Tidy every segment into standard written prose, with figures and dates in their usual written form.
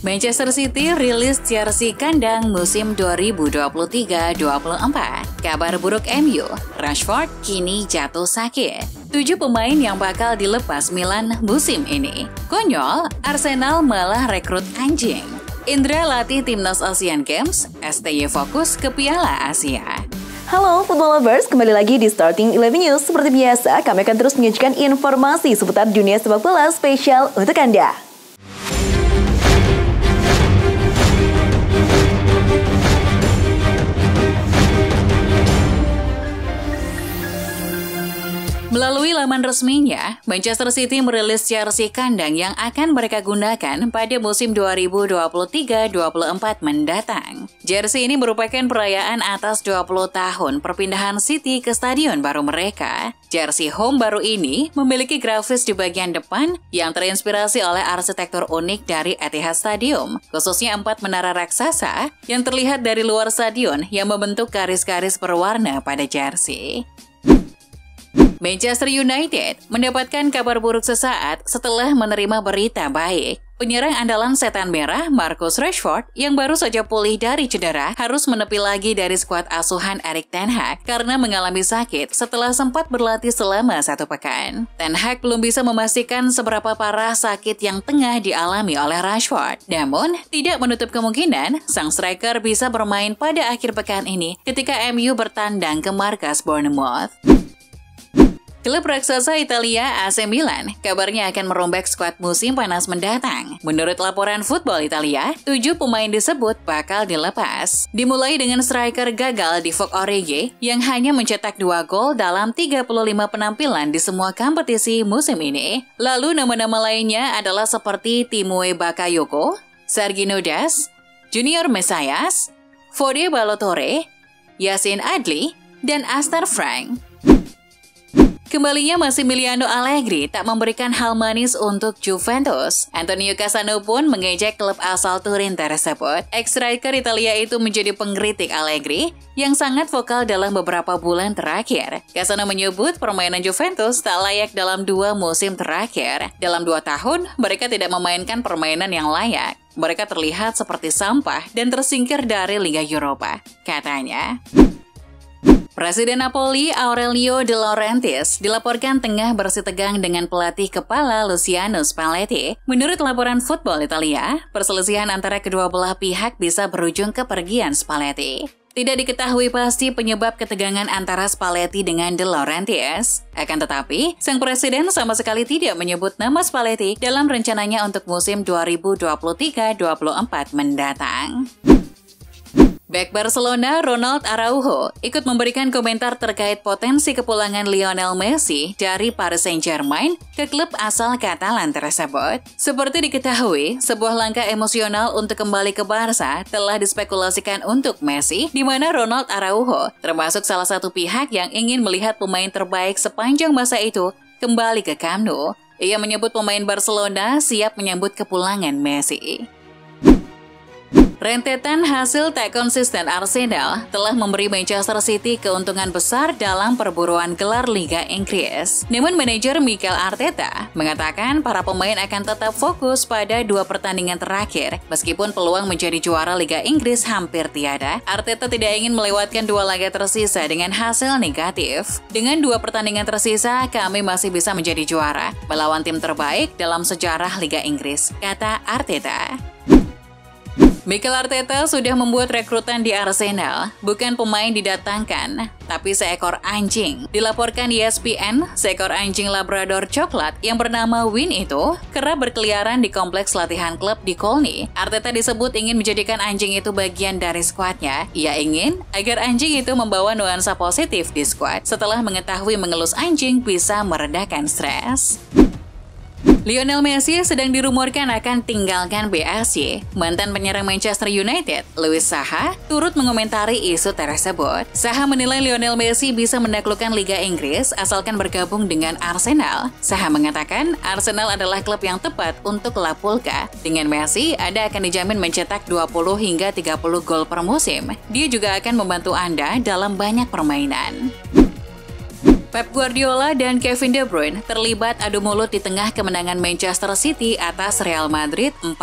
Manchester City rilis jersey kandang musim 2023-24. Kabar buruk MU, Rashford kini jatuh sakit. 7 pemain yang bakal dilepas Milan musim ini. Konyol, Arsenal malah rekrut anjing. Indra latih timnas Asian Games, STY fokus ke Piala Asia. Halo Football Lovers, kembali lagi di Starting 11 News. Seperti biasa, kami akan terus menyajikan informasi seputar dunia sepak bola spesial untuk Anda. Melalui laman resminya, Manchester City merilis jersey kandang yang akan mereka gunakan pada musim 2023-24 mendatang. Jersey ini merupakan perayaan atas 20 tahun perpindahan City ke stadion baru mereka. Jersey home baru ini memiliki grafis di bagian depan yang terinspirasi oleh arsitektur unik dari Etihad Stadium, khususnya 4 menara raksasa yang terlihat dari luar stadion yang membentuk garis-garis berwarna pada jersey. Manchester United mendapatkan kabar buruk sesaat setelah menerima berita baik. Penyerang andalan setan merah Marcus Rashford yang baru saja pulih dari cedera harus menepi lagi dari skuad asuhan Erik ten Hag karena mengalami sakit setelah sempat berlatih selama 1 pekan. Ten Hag belum bisa memastikan seberapa parah sakit yang tengah dialami oleh Rashford. Namun, tidak menutup kemungkinan sang striker bisa bermain pada akhir pekan ini ketika MU bertandang ke markas Bournemouth. Klub raksasa Italia AC Milan kabarnya akan merombak skuad musim panas mendatang. Menurut laporan Football Italia, 7 pemain disebut bakal dilepas. Dimulai dengan striker gagal Divock Origi yang hanya mencetak 2 gol dalam 35 penampilan di semua kompetisi musim ini. Lalu nama-nama lainnya adalah seperti Timue Bakayoko, Sergino Dest, Junior Mesias, Fode Ballo-Touré, Yacine Adli, dan Astor Frank. Kembalinya Massimiliano Allegri tak memberikan hal manis untuk Juventus. Antonio Cassano pun mengejek klub asal Turin tersebut. Ex-striker Italia itu menjadi pengkritik Allegri yang sangat vokal dalam beberapa bulan terakhir. Cassano menyebut permainan Juventus tak layak dalam 2 musim terakhir. Dalam 2 tahun, mereka tidak memainkan permainan yang layak. Mereka terlihat seperti sampah dan tersingkir dari Liga Eropa, katanya. Presiden Napoli Aurelio De Laurentiis dilaporkan tengah bersitegang dengan pelatih kepala Luciano Spalletti. Menurut laporan Football Italia, perselisihan antara kedua belah pihak bisa berujung kepergian Spalletti. Tidak diketahui pasti penyebab ketegangan antara Spalletti dengan De Laurentiis. Akan tetapi, sang presiden sama sekali tidak menyebut nama Spalletti dalam rencananya untuk musim 2023-24 mendatang. Bek Barcelona Ronald Araujo ikut memberikan komentar terkait potensi kepulangan Lionel Messi dari Paris Saint-Germain ke klub asal Katalan tersebut. Seperti diketahui, sebuah langkah emosional untuk kembali ke Barca telah dispekulasikan untuk Messi, di mana Ronald Araujo termasuk salah satu pihak yang ingin melihat pemain terbaik sepanjang masa itu kembali ke Camp Nou. Ia menyebut pemain Barcelona siap menyambut kepulangan Messi. Rentetan hasil tak konsisten Arsenal telah memberi Manchester City keuntungan besar dalam perburuan gelar Liga Inggris. Namun manajer Mikel Arteta mengatakan para pemain akan tetap fokus pada 2 pertandingan terakhir. Meskipun peluang menjadi juara Liga Inggris hampir tiada, Arteta tidak ingin melewatkan 2 laga tersisa dengan hasil negatif. Dengan 2 pertandingan tersisa, kami masih bisa menjadi juara, melawan tim terbaik dalam sejarah Liga Inggris, kata Arteta. Mikel Arteta sudah membuat rekrutan di Arsenal, bukan pemain didatangkan, tapi seekor anjing. Dilaporkan ESPN, seekor anjing Labrador coklat yang bernama Win itu kerap berkeliaran di kompleks latihan klub di Colney. Arteta disebut ingin menjadikan anjing itu bagian dari skuadnya. Ia ingin agar anjing itu membawa nuansa positif di skuad setelah mengetahui mengelus anjing bisa meredakan stres. Lionel Messi sedang dirumorkan akan tinggalkan PSG. Mantan penyerang Manchester United, Louis Saha, turut mengomentari isu tersebut. Saha menilai Lionel Messi bisa menaklukkan Liga Inggris asalkan bergabung dengan Arsenal. Saha mengatakan Arsenal adalah klub yang tepat untuk La Pulga. Dengan Messi, Anda akan dijamin mencetak 20 hingga 30 gol per musim. Dia juga akan membantu Anda dalam banyak permainan. Pep Guardiola dan Kevin De Bruyne terlibat adu mulut di tengah kemenangan Manchester City atas Real Madrid 4-0.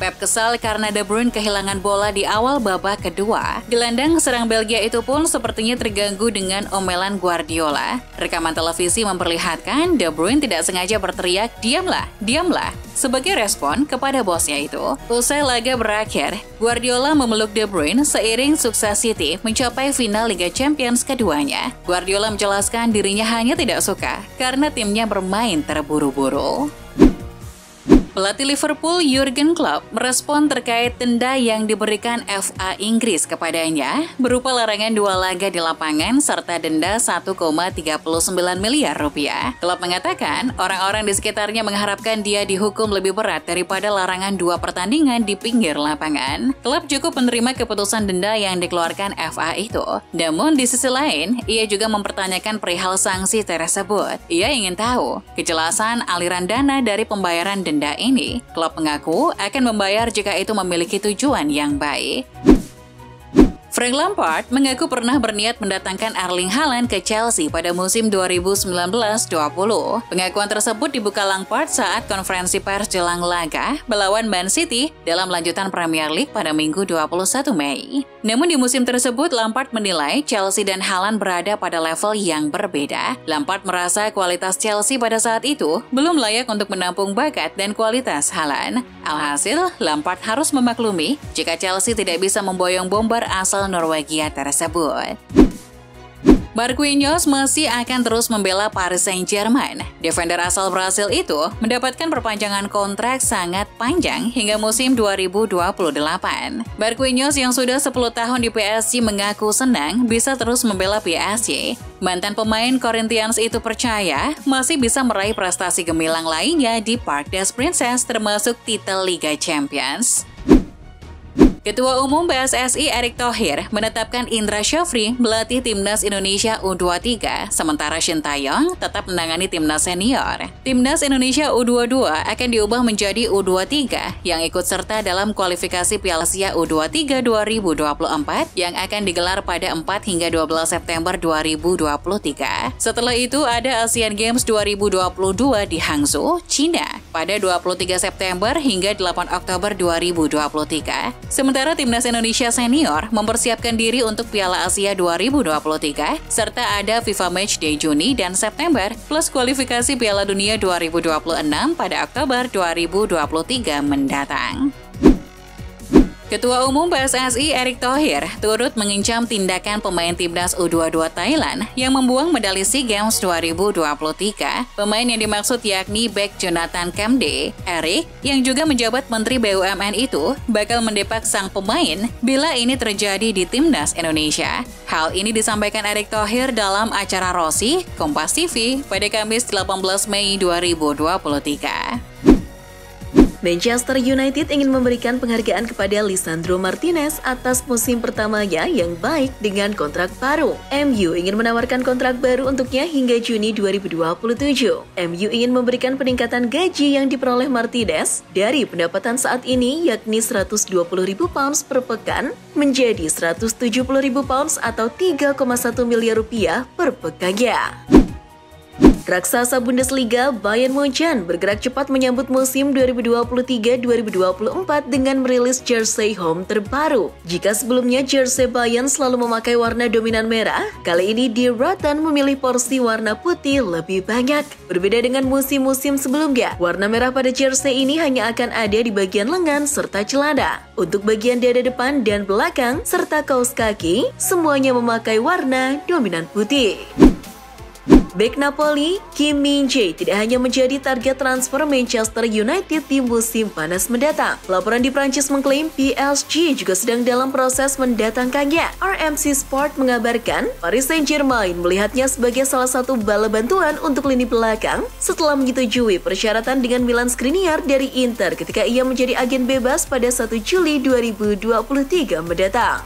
Pep kesal karena De Bruyne kehilangan bola di awal babak kedua. Gelandang serang Belgia itu pun sepertinya terganggu dengan omelan Guardiola. Rekaman televisi memperlihatkan De Bruyne tidak sengaja berteriak, "Diamlah, diamlah," sebagai respon kepada bosnya itu. Usai laga berakhir, Guardiola memeluk De Bruyne seiring sukses City mencapai final Liga Champions keduanya. Guardiola menjelaskan dirinya hanya tidak suka karena timnya bermain terburu-buru. Pelatih Liverpool Jurgen Klopp merespon terkait denda yang diberikan FA Inggris kepadanya berupa larangan 2 laga di lapangan serta denda 1,39 miliar rupiah. Klopp mengatakan orang-orang di sekitarnya mengharapkan dia dihukum lebih berat daripada larangan 2 pertandingan di pinggir lapangan. Klopp cukup menerima keputusan denda yang dikeluarkan FA itu. Namun di sisi lain, ia juga mempertanyakan perihal sanksi tersebut. Ia ingin tahu kejelasan aliran dana dari pembayaran denda ini. Klopp mengaku akan membayar jika itu memiliki tujuan yang baik. Frank Lampard mengaku pernah berniat mendatangkan Erling Haaland ke Chelsea pada musim 2019-20. Pengakuan tersebut dibuka Lampard saat konferensi pers jelang laga melawan Man City dalam lanjutan Premier League pada Minggu 21 Mei. Namun di musim tersebut, Lampard menilai Chelsea dan Haaland berada pada level yang berbeda. Lampard merasa kualitas Chelsea pada saat itu belum layak untuk menampung bakat dan kualitas Haaland. Alhasil, Lampard harus memaklumi jika Chelsea tidak bisa memboyong bomber asal Norwegia tersebut. Marquinhos masih akan terus membela Paris Saint-Germain. Defender asal Brasil itu mendapatkan perpanjangan kontrak sangat panjang hingga musim 2028. Marquinhos yang sudah 10 tahun di PSG mengaku senang bisa terus membela PSG. Mantan pemain Corinthians itu percaya masih bisa meraih prestasi gemilang lainnya di Parc des Princes termasuk titel Liga Champions. Ketua Umum PSSI Erick Thohir menetapkan Indra Syafri melatih Timnas Indonesia U23, sementara Shin Taeyong tetap menangani Timnas Senior. Timnas Indonesia U22 akan diubah menjadi U23 yang ikut serta dalam kualifikasi Piala Asia U23 2024 yang akan digelar pada 4 hingga 12 September 2023. Setelah itu ada Asian Games 2022 di Hangzhou, China pada 23 September hingga 8 Oktober 2023. Sementara Timnas Indonesia Senior mempersiapkan diri untuk Piala Asia 2023, serta ada FIFA Matchday Juni dan September, plus kualifikasi Piala Dunia 2026 pada Oktober 2023 mendatang. Ketua Umum PSSI Erick Thohir turut mengincam tindakan pemain Timnas U22 Thailand yang membuang medali SEA Games 2023. Pemain yang dimaksud yakni bek Jonathan Kamde. Erick, yang juga menjabat Menteri BUMN itu, bakal mendepak sang pemain bila ini terjadi di Timnas Indonesia. Hal ini disampaikan Erick Thohir dalam acara Rossi, Kompas TV pada Kamis 18 Mei 2023. Manchester United ingin memberikan penghargaan kepada Lisandro Martinez atas musim pertamanya yang baik dengan kontrak baru. MU ingin menawarkan kontrak baru untuknya hingga Juni 2027. MU ingin memberikan peningkatan gaji yang diperoleh Martinez dari pendapatan saat ini yakni 120.000 pounds per pekan menjadi 170.000 pounds atau 3,1 miliar rupiah per pekannya. Raksasa Bundesliga Bayern Munchen bergerak cepat menyambut musim 2023-2024 dengan merilis jersey home terbaru. Jika sebelumnya jersey Bayern selalu memakai warna dominan merah, kali ini Die Roten memilih porsi warna putih lebih banyak. Berbeda dengan musim-musim sebelumnya, warna merah pada jersey ini hanya akan ada di bagian lengan serta celana. Untuk bagian dada depan dan belakang serta kaos kaki, semuanya memakai warna dominan putih. Bek Napoli, Kim Min-jae tidak hanya menjadi target transfer Manchester United di musim panas mendatang. Laporan di Prancis mengklaim PSG juga sedang dalam proses mendatangkannya. RMC Sport mengabarkan Paris Saint-Germain melihatnya sebagai salah satu bala bantuan untuk lini belakang setelah menyetujui persyaratan dengan Milan Skriniar dari Inter ketika ia menjadi agen bebas pada 1 Juli 2023 mendatang.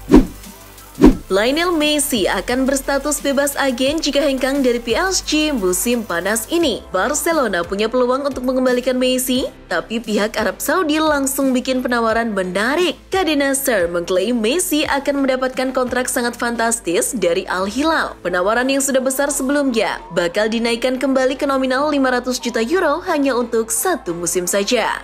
Lionel Messi akan berstatus bebas agen jika hengkang dari PSG musim panas ini. Barcelona punya peluang untuk mengembalikan Messi, tapi pihak Arab Saudi langsung bikin penawaran menarik. KD Nasser mengklaim Messi akan mendapatkan kontrak sangat fantastis dari Al Hilal. Penawaran yang sudah besar sebelumnya bakal dinaikkan kembali ke nominal 500 juta euro hanya untuk 1 musim saja.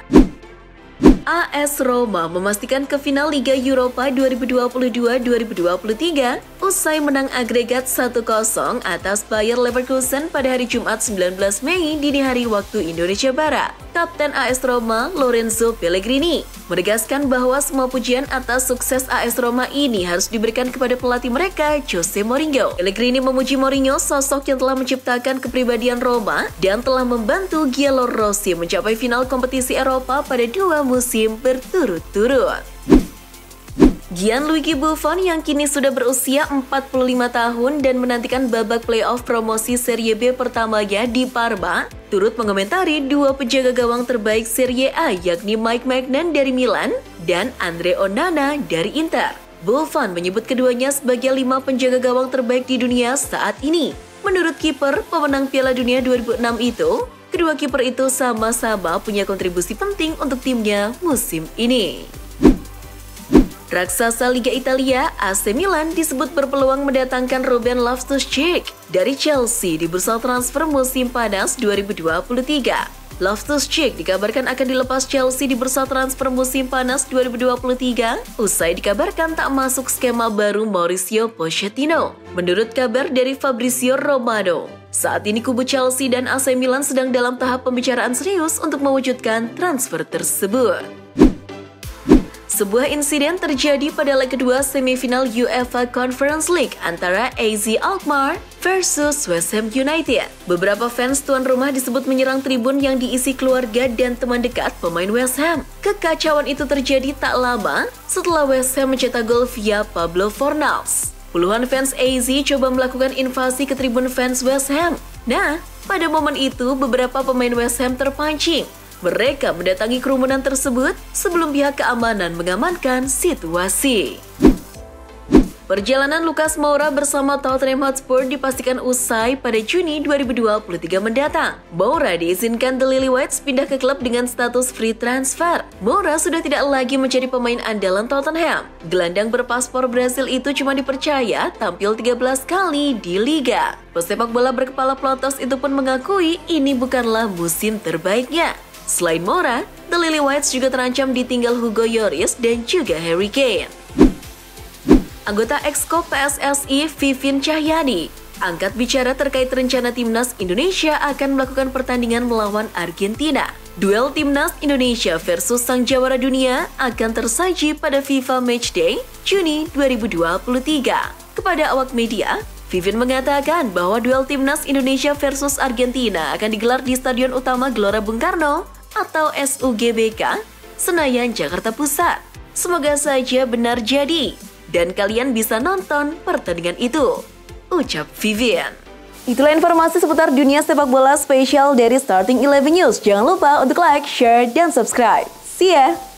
AS Roma memastikan ke final Liga Eropa 2022-2023 usai menang agregat 1-0 atas Bayer Leverkusen pada hari Jumat 19 Mei dini hari waktu Indonesia Barat. Kapten AS Roma, Lorenzo Pellegrini, menegaskan bahwa semua pujian atas sukses AS Roma ini harus diberikan kepada pelatih mereka, Jose Mourinho. Pellegrini memuji Mourinho, sosok yang telah menciptakan kepribadian Roma dan telah membantu Giallorossi mencapai final kompetisi Eropa pada 2 musim berturut-turut. Gianluigi Buffon yang kini sudah berusia 45 tahun dan menantikan babak playoff promosi Serie B pertamanya di Parma, turut mengomentari dua penjaga gawang terbaik Serie A yakni Mike Maignan dari Milan dan Andre Onana dari Inter. Buffon menyebut keduanya sebagai 5 penjaga gawang terbaik di dunia saat ini. Menurut kiper pemenang Piala Dunia 2006 itu, kedua kiper itu sama-sama punya kontribusi penting untuk timnya musim ini. Raksasa Liga Italia, AC Milan disebut berpeluang mendatangkan Ruben Loftus-Cheek dari Chelsea di bursa transfer musim panas 2023. Loftus-Cheek dikabarkan akan dilepas Chelsea di bursa transfer musim panas 2023 usai dikabarkan tak masuk skema baru Mauricio Pochettino. Menurut kabar dari Fabrizio Romano, saat ini kubu Chelsea dan AC Milan sedang dalam tahap pembicaraan serius untuk mewujudkan transfer tersebut. Sebuah insiden terjadi pada leg kedua semifinal UEFA Conference League antara AZ Alkmaar versus West Ham United. Beberapa fans tuan rumah disebut menyerang tribun yang diisi keluarga dan teman dekat pemain West Ham. Kekacauan itu terjadi tak lama setelah West Ham mencetak gol via Pablo Fornals. Puluhan fans AZ coba melakukan invasi ke tribun fans West Ham. Nah, pada momen itu beberapa pemain West Ham terpancing. Mereka mendatangi kerumunan tersebut sebelum pihak keamanan mengamankan situasi. Perjalanan Lucas Moura bersama Tottenham Hotspur dipastikan usai pada Juni 2023 mendatang. Moura diizinkan The Lily-Whites pindah ke klub dengan status free transfer. Moura sudah tidak lagi menjadi pemain andalan Tottenham. Gelandang berpaspor Brasil itu cuma dipercaya tampil 13 kali di Liga. Pesepak bola berkepala plotos itu pun mengakui ini bukanlah musim terbaiknya. Selain Moura, The Lily-Whites juga terancam ditinggal Hugo Lloris dan juga Harry Kane. Anggota Exco PSSI Vivien Cahyani angkat bicara terkait rencana Timnas Indonesia akan melakukan pertandingan melawan Argentina. Duel Timnas Indonesia versus sang jawara dunia akan tersaji pada FIFA Matchday Juni 2023. Kepada awak media, Vivien mengatakan bahwa duel Timnas Indonesia versus Argentina akan digelar di Stadion Utama Gelora Bung Karno atau SUGBK, Senayan, Jakarta Pusat. Semoga saja benar jadi, dan kalian bisa nonton pertandingan itu, ucap Vivien. Itulah informasi seputar dunia sepak bola spesial dari Starting 11 News. Jangan lupa untuk like, share, dan subscribe. See ya!